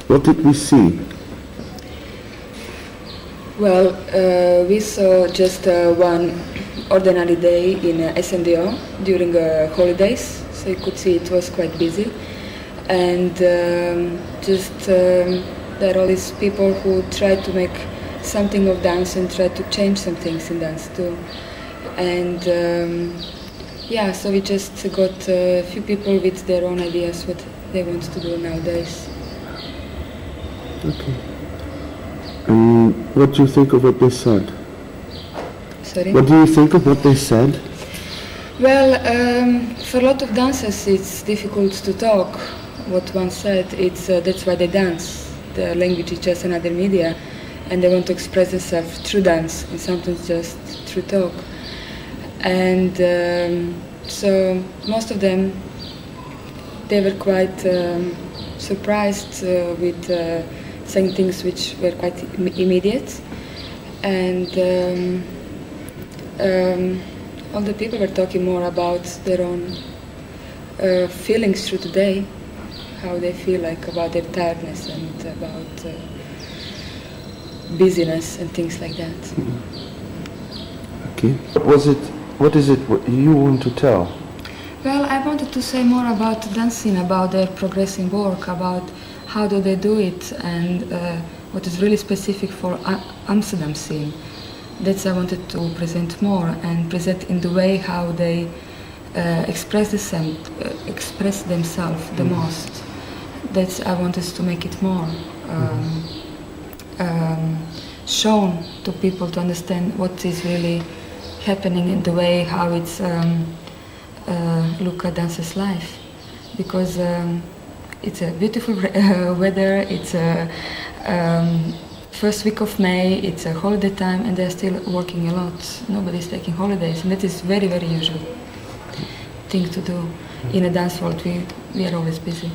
What did we see? Well, we saw just one ordinary day in SNDO during holidays, so you could see it was quite busy. And there are all these people who try to make something of dance and try to change some things in dance too. And so we just got a few people with their own ideas what they want to do nowadays. Okay. What do you think of what they said? Sorry? What do you think of what they said? Well, for a lot of dancers it's difficult to talk. What one said, that's why they dance. The language is just another media, and they want to express themselves through dance, and sometimes just through talk. And so most of them, they were quite surprised with saying things which were quite immediate. And all the people were talking more about their own feelings through today, how they feel like about their tiredness and about busyness and things like that. Okay. What is it you want to tell? Well, I wanted to say more about dancing, about their progressing work, about how do they do it, and what is really specific for Amsterdam scene. That's I wanted to present more and present in the way how they express themselves the most. That's I wanted to make it more shown to people to understand what is really happening in the way how it's look at dancer's life, because it's a beautiful weather. It's a first week of May. It's a holiday time, and they're still working a lot. Nobody's taking holidays, and that is very, very usual thing to do in a dance world. We are always busy.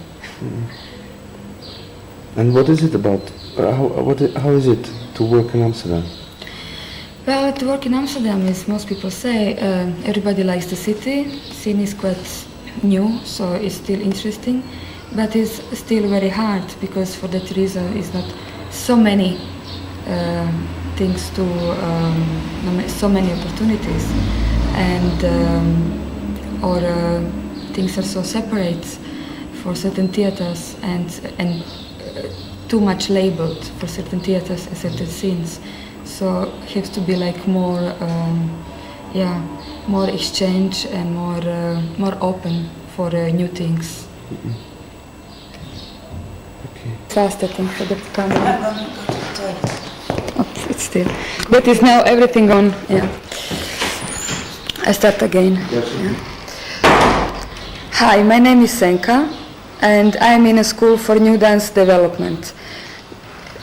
And what is it about? How is it to work in Amsterdam? Well, to work in Amsterdam is, most people say, everybody likes the city. Scene is quite new, so it's still interesting, but it's still very hard because for that reason it's not so many things to, so many opportunities, and things are so separate for certain theaters and too much labeled for certain theaters and certain scenes. So it has to be like more, more exchange and more open for new things. Okay. Fast, I think, for the camera. Oh, it's still. But it's now everything on. Yeah. I start again. Yes. Yeah. Hi, my name is Senka, and I am in a school for new dance development.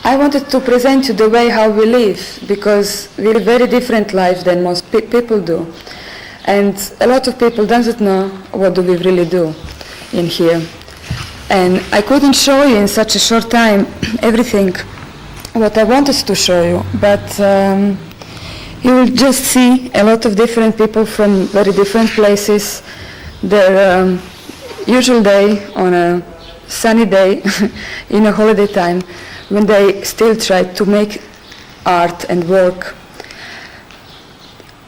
I wanted to present you the way how we live, because we live very different lives than most people do. And a lot of people doesn't know what do we really do in here. And I couldn't show you in such a short time everything what I wanted to show you, but you will just see a lot of different people from very different places. Their usual day on a sunny day in a holiday time, when they still try to make art and work.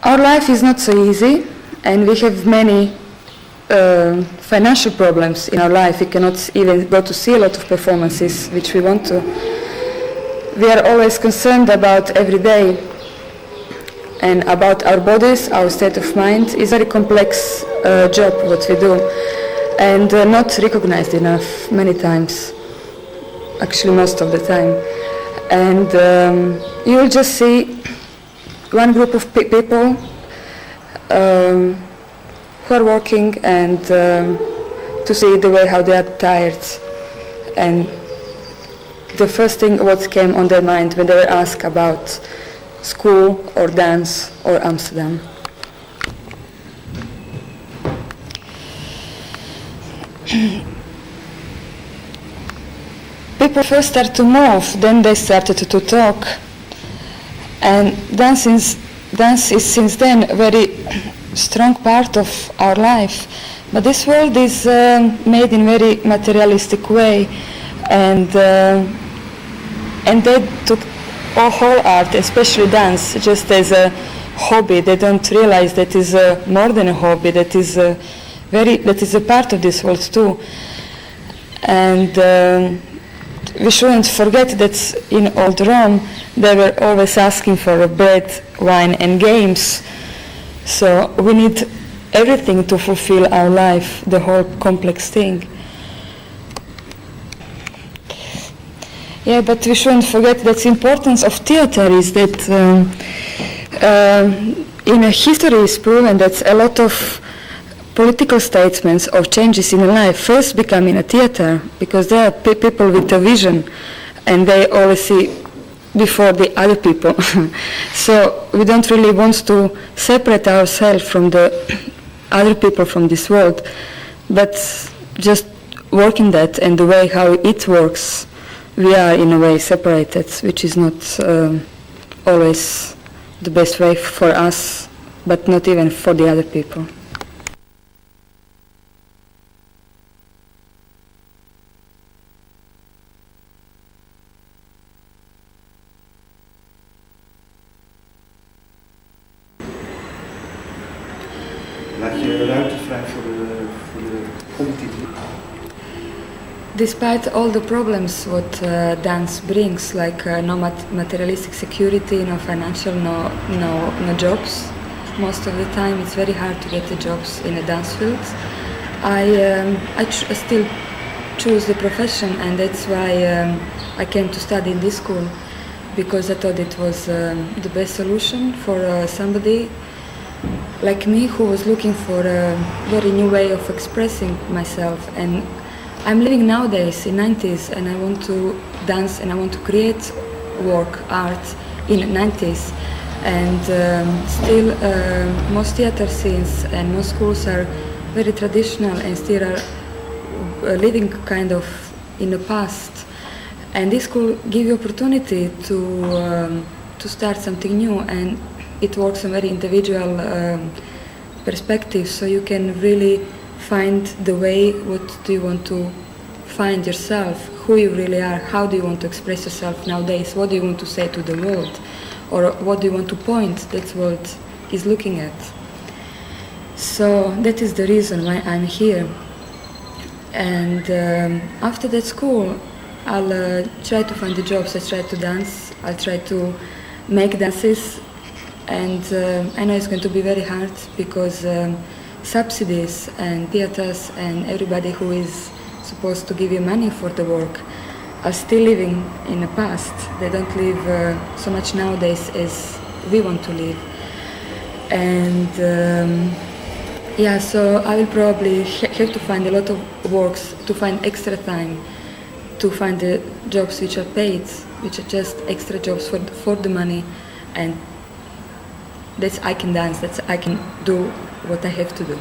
Our life is not so easy, and we have many financial problems in our life. We cannot even go to see a lot of performances which we want to. We are always concerned about every day, and about our bodies, our state of mind. Is a very complex job what we do, and not recognized enough many times. Actually, most of the time. And you will just see one group of people who are working, and to see the way how they are tired. And the first thing what came on their mind when they were asked about school or dance or Amsterdam. People first start to move, then they started to talk, and dance is since then a very strong part of our life. But this world is made in very materialistic way. And they took whole art, especially dance, just as a hobby. They don't realize that is more than a hobby. That is a part of this world too. And we shouldn't forget that in old Rome they were always asking for bread, wine, and games. So we need everything to fulfill our life, the whole complex thing. Yeah, but we shouldn't forget that the importance of theater is that in history is proven that a lot of political statements or changes in life first become in a theater, because there are people with a vision and they always see before the other people. So we don't really want to separate ourselves from the other people from this world, but just working that and the way how it works, we are in a way separated, which is not always the best way for us, but not even for the other people. Laat je ruimte vrij voor de ondertiteling. Despite all the problems what dance brings, like no materialistic security, no financial, no jobs, most of the time it's very hard to get the jobs in a dance field. I still choose the profession, and that's why I came to study in this school, because I thought it was the best solution for somebody like me who was looking for a very new way of expressing myself. And I'm living nowadays in 90s, and I want to dance and I want to create work, art in 90s. And still most theater scenes and most schools are very traditional and still are living kind of in the past. And this school give you opportunity to start something new, and it works on very individual perspective, so you can really find the way, what do you want to find yourself, who you really are, how do you want to express yourself nowadays, what do you want to say to the world, or what do you want to point that world is looking at. So that is the reason why I'm here. And after that school, I'll try to find the jobs. I try to dance, I'll try to make dances, and I know it's going to be very hard because subsidies and theaters and everybody who is supposed to give you money for the work are still living in the past. They don't live so much nowadays as we want to live. And yeah, so I will probably have to find a lot of works, to find extra time, to find the jobs which are paid, which are just extra jobs for the money, and that's I can dance, that's I can do what I have to do.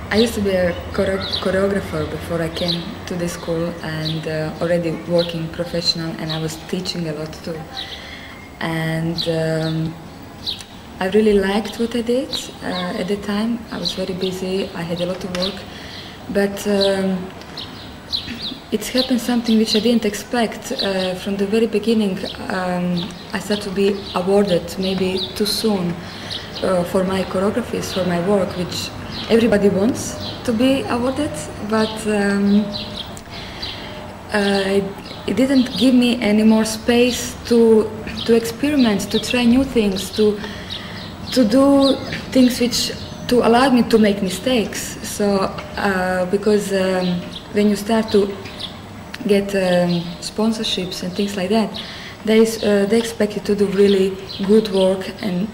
I used to be a choreographer before I came to the school, and already working professional, and I was teaching a lot too. And I really liked what I did at the time. I was very busy, I had a lot of work, but it happened something which I didn't expect. From the very beginning, I started to be awarded maybe too soon for my choreographies, for my work, which everybody wants to be awarded, but it didn't give me any more space to experiment, to try new things, to do things which to allow me to make mistakes. So because when you start to get sponsorships and things like that, they expect you to do really good work and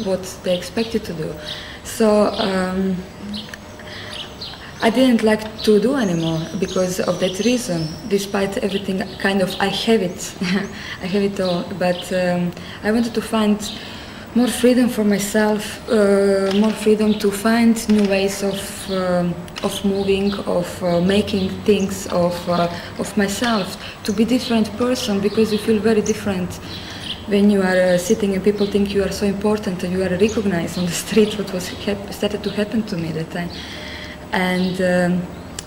what they expect you to do. So I didn't like to do anymore because of that reason. Despite everything, kind of, I have it, I have it all. But I wanted to find more freedom for myself, more freedom to find new ways of moving, of making things, of myself, to be different person, because you feel very different when you are sitting and people think you are so important and you are recognized on the street, what was started to happen to me that time. And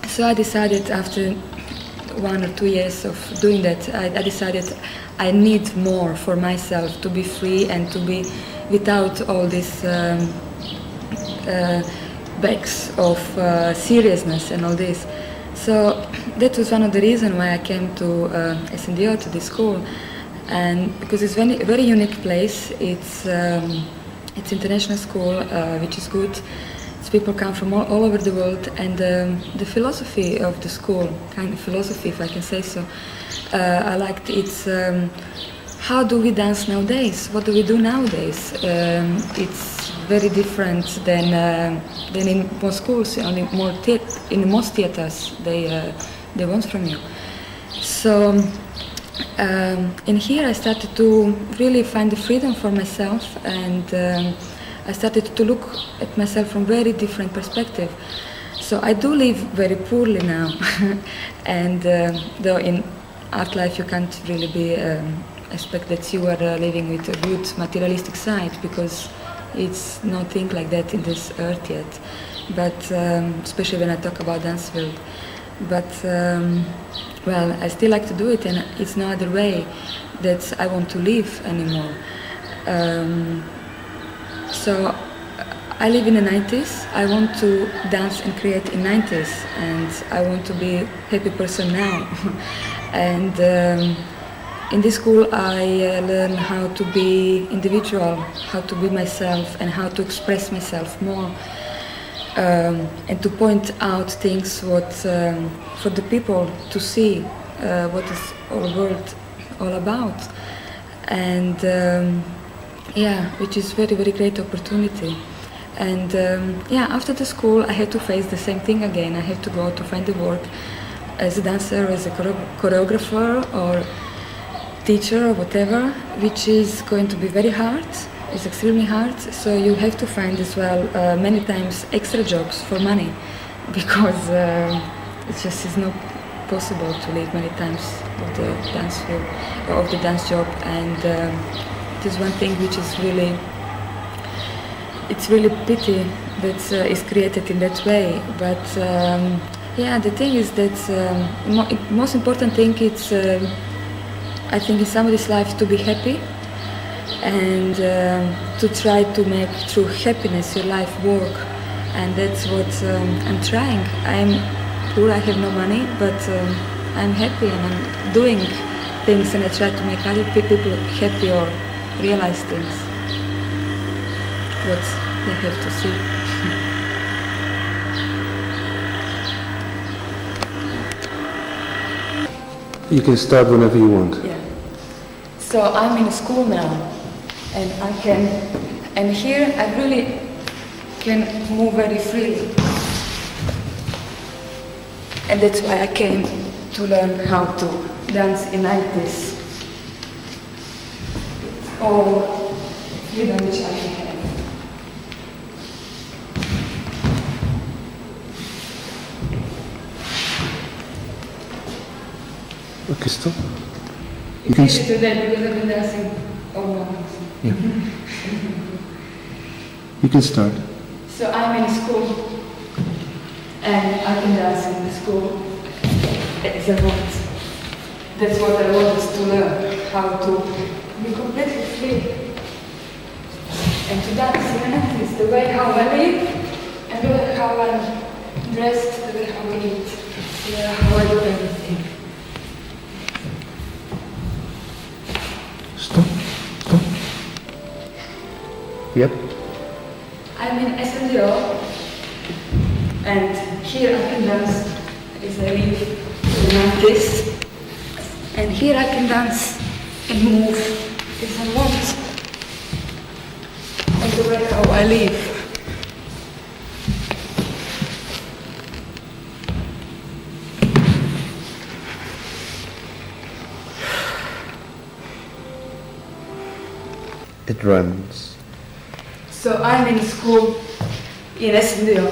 so I decided after 1 or 2 years of doing that, I decided I need more for myself to be free and to be without all these bags of seriousness and all this. So that was one of the reasons why I came to SNDO, to this school, and because it's a very unique place. It's international school, which is good. It's people come from all over the world, and the philosophy of the school, kind of philosophy, if I can say so, I liked. It's how do we dance nowadays? What do we do nowadays? It's very different than in most schools. Only more in most theaters they want from you. So in here I started to really find the freedom for myself, and I started to look at myself from very different perspective. So I do live very poorly now, and though in art life you can't really be expect that you are living with a good materialistic side, because it's nothing like that in this earth yet. But especially when I talk about dance world. But well, I still like to do it, and it's no other way that I want to live anymore. So I live in the 90s. I want to dance and create in 90s, and I want to be a happy person now. And in this school I learn how to be individual, how to be myself, and how to express myself more, and to point out things what for the people to see what is our world all about. And yeah, which is very, very great opportunity. And yeah, after the school I had to face the same thing again. I had to go to find the work as a dancer, as a choreographer or teacher or whatever, which is going to be very hard. It's extremely hard. So you have to find as well many times extra jobs for money, because it just is not possible to live many times of the dance field, of the dance job. And it is one thing which is really, it's really pity that is created in that way. But yeah, the thing is that most important thing it's I think in somebody's life to be happy, and to try to make through happiness your life work. And that's what I'm trying. I'm poor, I have no money, but I'm happy and I'm doing things, and I try to make other people happy or realize things what they have to see. You can start whenever you want. Yeah. So I'm in school now, and I can, and here I really can move very freely. And that's why I came to learn how to dance in 90s. All freedom which I can have. Okay, stop. You It's can easy to dance because I've been dancing all my life. Yeah. You can start. So I'm in school, and I can dance in the school as I want. That's what I wanted to learn, how to be completely free and to dance in the 90s, the way how I live, and the way how I'm dressed, the way how I eat, the way how I do everything. Stop. Stop. Yep. I'm in SNDO, and here I can dance as I live like this, and here I can dance and move as I want, and the way how I live. It runs. So I'm in school in SNDO,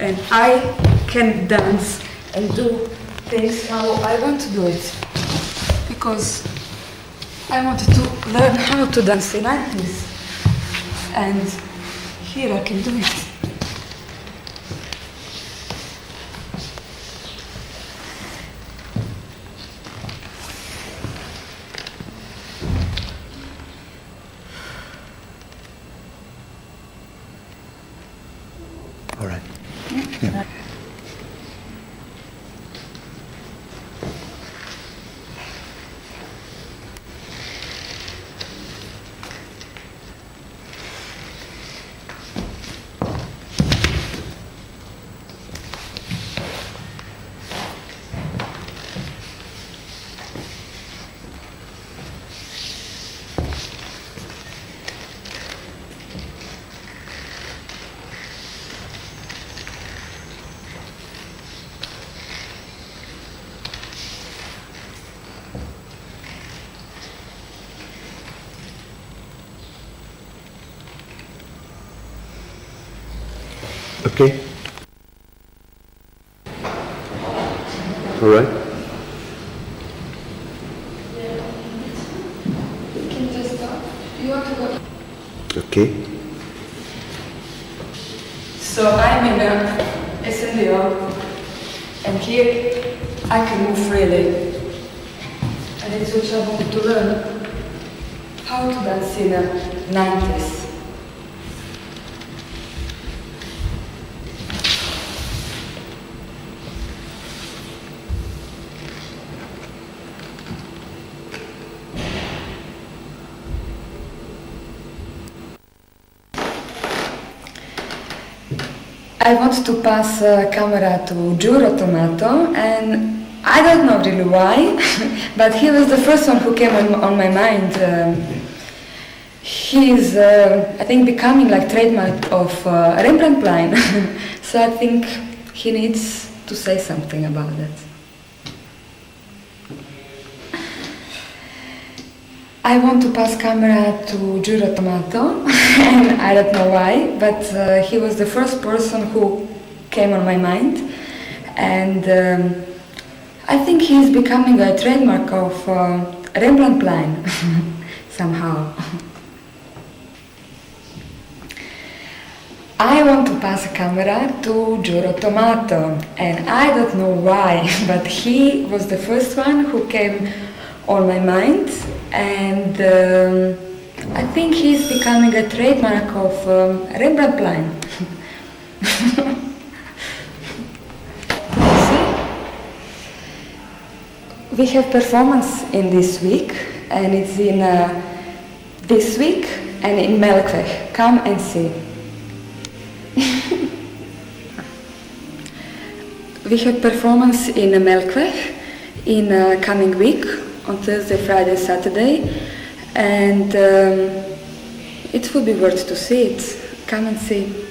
and I can dance and do things how I want to do it, because I wanted to learn how to dance in 90s, and here I can do it. All right. Yeah. Okay. All right. Can you just stop? You want to go? Okay. So I'm in a SNDO, and here I can move freely. And it's what I wanted to learn, how to dance in the 90s. I want to pass a camera to Giuro Tomato, and I don't know really why, but he was the first one who came on my mind. He is, I think, becoming like trademark of Rembrandt line, so I think he needs to say something about that. I want to pass camera to Giuro Tomato, and I don't know why, but he was the first person who came on my mind, and I think he's becoming a trademark of Rembrandt line, somehow. I want to pass a camera to Giuro Tomato, and I don't know why, but he was the first one who came on my mind, and I think he's becoming a trademark of Rembrandt line. We have performance in this week, and it's in this week and in Melkweg. Come and see. We have performance in Melkweg in coming week, on Thursday, Friday, Saturday, and it would be worth to see it. Come and see.